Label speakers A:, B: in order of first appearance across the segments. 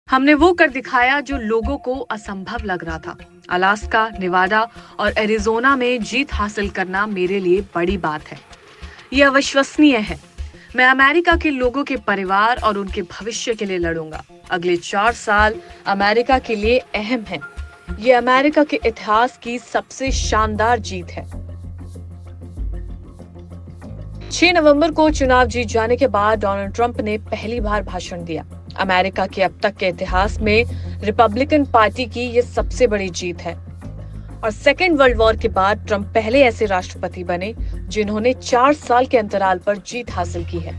A: हमने वो कर दिखाया जो लोगों को असंभव लग रहा था। अलास्का, निवाडा और एरिजोना में जीत हासिल करना मेरे लिए बड़ी बात है। ये अविश्वसनीय है। मैं अमेरिका के लोगों के परिवार और उनके भविष्य के लिए लड़ूंगा। अगले 4 साल अमेरिका के लिए अहम हैं। ये अमेरिका के इतिहास की सबसे शानदार जीत है। 6 नवंबर को चुनाव जीत जाने के बाद डोनाल्ड ट्रंप ने पहली बार भाषण दिया। अमेरिका के अब तक के इतिहास में रिपब्लिकन पार्टी की ये सबसे बड़ी जीत है और सेकेंड वर्ल्ड वॉर के बाद ट्रंप पहले ऐसे राष्ट्रपति बने जिन्होंने 4 साल के अंतराल पर जीत हासिल की है।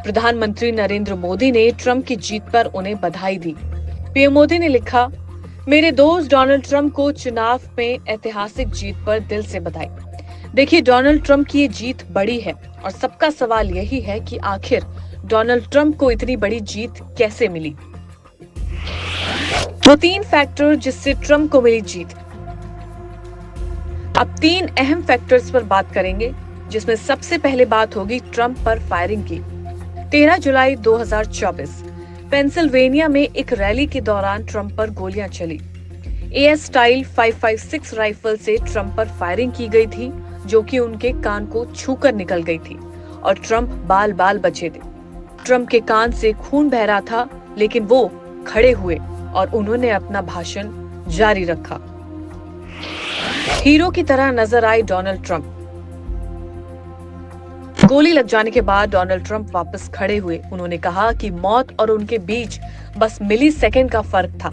A: प्रधानमंत्री नरेंद्र मोदी ने ट्रंप की जीत पर उन्हें बधाई दी। पीएम मोदी ने लिखा, मेरे दोस्त डोनाल्ड ट्रंप को चुनाव में ऐतिहासिक जीत पर दिल से बधाई। देखिए, डोनाल्ड ट्रंप की ये जीत बड़ी है और सबका सवाल यही है कि आखिर डोनाल्ड ट्रंप को इतनी बड़ी जीत कैसे मिली। वो 3 फैक्टर जिससे ट्रंप को मिली जीत। अब 3 अहम फैक्टर्स पर बात करेंगे, जिसमें सबसे पहले बात होगी ट्रंप पर फायरिंग की। 13 जुलाई 2024 पेंसिल्वेनिया में एक रैली के दौरान ट्रंप पर गोलियां चली। एएस स्टाइल 556 राइफल से ट्रंप पर फायरिंग की गई थी, जो कि उनके कान को छूकर निकल गई थी और ट्रंप बाल बाल बचे थे। ट्रंप के कान से खून बह रहा था, लेकिन वो खड़े हुए और उन्होंने अपना भाषण जारी रखा। हीरो की तरह नजर आए डोनाल्ड ट्रंप। गोली लग जाने के बाद डोनाल्ड ट्रंप वापस खड़े हुए। उन्होंने कहा कि मौत और उनके बीच बस मिली सेकेंड का फर्क था।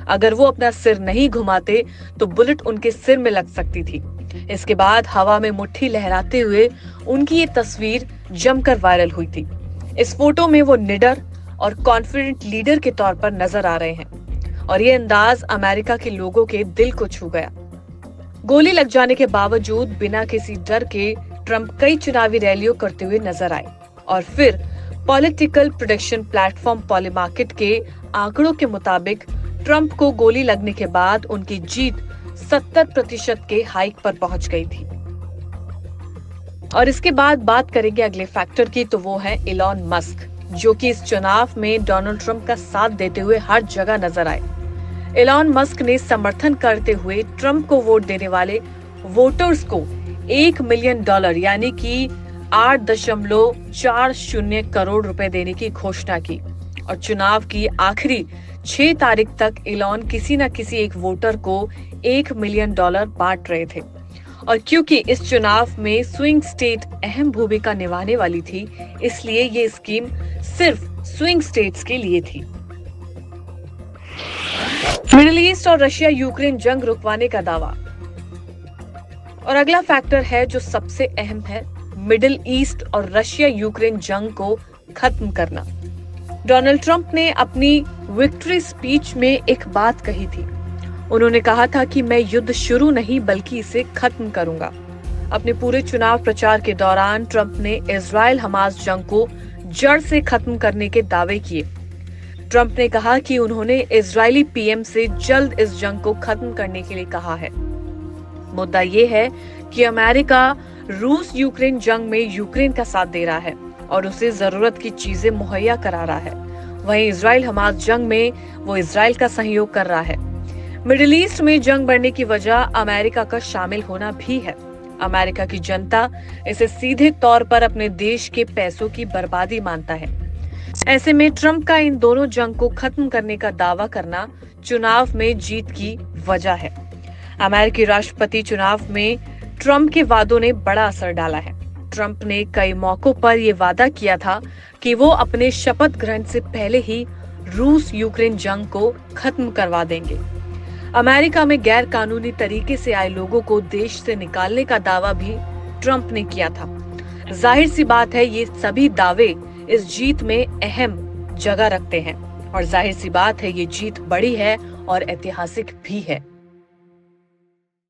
A: अगर वो अपना सिर नहीं घुमाते तो बुलेट उनके सिर में लग सकती थी। इसके बाद हवा में मुट्ठी लहराते हुए उनकी ये तस्वीर जमकर वायरल हुई थी। इस फोटो में वो निडर और कॉन्फिडेंट लीडर के तौर पर नजर आ रहे हैं और ये अंदाज अमेरिका के लोगों के दिल को छू गया। गोली लग जाने के बावजूद बिना किसी डर के ट्रंप कई चुनावी रैलियों करते हुए नजर आए और फिर पॉलिटिकल प्रेडिक्शन प्लेटफॉर्म पॉलीमार्केट के आंकड़ों के मुताबिक ट्रंप को गोली लगने के बाद उनकी जीत 70% के हाइक पर पहुंच गई थी। और इसके बाद बात करेंगे अगले फैक्टर की, तो वो है इलॉन मस्क, जो कि इस चुनाव में डोनाल्ड ट्रंप का साथ देते हुए हर जगह नजर आए। इलॉन मस्क ने समर्थन करते हुए ट्रंप को वोट देने वाले वोटर्स को $1 मिलियन यानी कि 8.40 करोड़ रुपए देने की घोषणा की और चुनाव की आखिरी 6 तारीख तक इलॉन किसी न किसी एक वोटर को $1 मिलियन बांट रहे थे। और क्योंकि इस चुनाव में स्विंग स्टेट अहम भूमिका निभाने वाली थी, इसलिए ये स्कीम सिर्फ स्विंग स्टेट्स के लिए थी। मिडिल ईस्ट और रशिया यूक्रेन जंग रुकवाने का दावा। और अगला फैक्टर है जो सबसे अहम है, मिडिल ईस्ट और रशिया यूक्रेन जंग को खत्म करना। डोनाल्ड ट्रंप ने अपनी विक्ट्री स्पीच में एक बात कही थी। उन्होंने कहा था कि मैं युद्ध शुरू नहीं बल्कि इसे खत्म करूंगा। अपने पूरे चुनाव प्रचार के दौरान ट्रंप ने इजराइल हमास जंग को जड़ से खत्म करने के दावे किए। ट्रंप ने कहा कि उन्होंने इजरायली पीएम से जल्द इस जंग को खत्म करने के लिए कहा है। मुद्दा ये है कि अमेरिका रूस यूक्रेन जंग में यूक्रेन का साथ दे रहा है और उसे जरूरत की चीजें मुहैया करा रहा है। वहीं इजराइल हमास जंग में वो इजराइल का सहयोग कर रहा है। मिडिल ईस्ट में जंग बढ़ने की वजह अमेरिका का शामिल होना भी है। अमेरिका की जनता इसे सीधे तौर पर अपने देश के पैसों की बर्बादी मानता है। ऐसे में ट्रंप का इन दोनों जंग को खत्म करने का दावा करना चुनाव में जीत की वजह है। अमेरिकी राष्ट्रपति चुनाव में ट्रंप के वादों ने बड़ा असर डाला है। ट्रंप ने कई मौकों पर यह वादा किया था कि वो अपने शपथ ग्रहण से पहले ही रूस यूक्रेन जंग को खत्म करवा देंगे। अमेरिका में गैर कानूनी तरीके से आए लोगों को देश से निकालने का दावा भी ट्रंप ने किया था। जाहिर सी बात है, ये सभी दावे इस जीत में अहम जगह रखते हैं और जाहिर सी बात है, ये जीत बड़ी है और ऐतिहासिक भी है।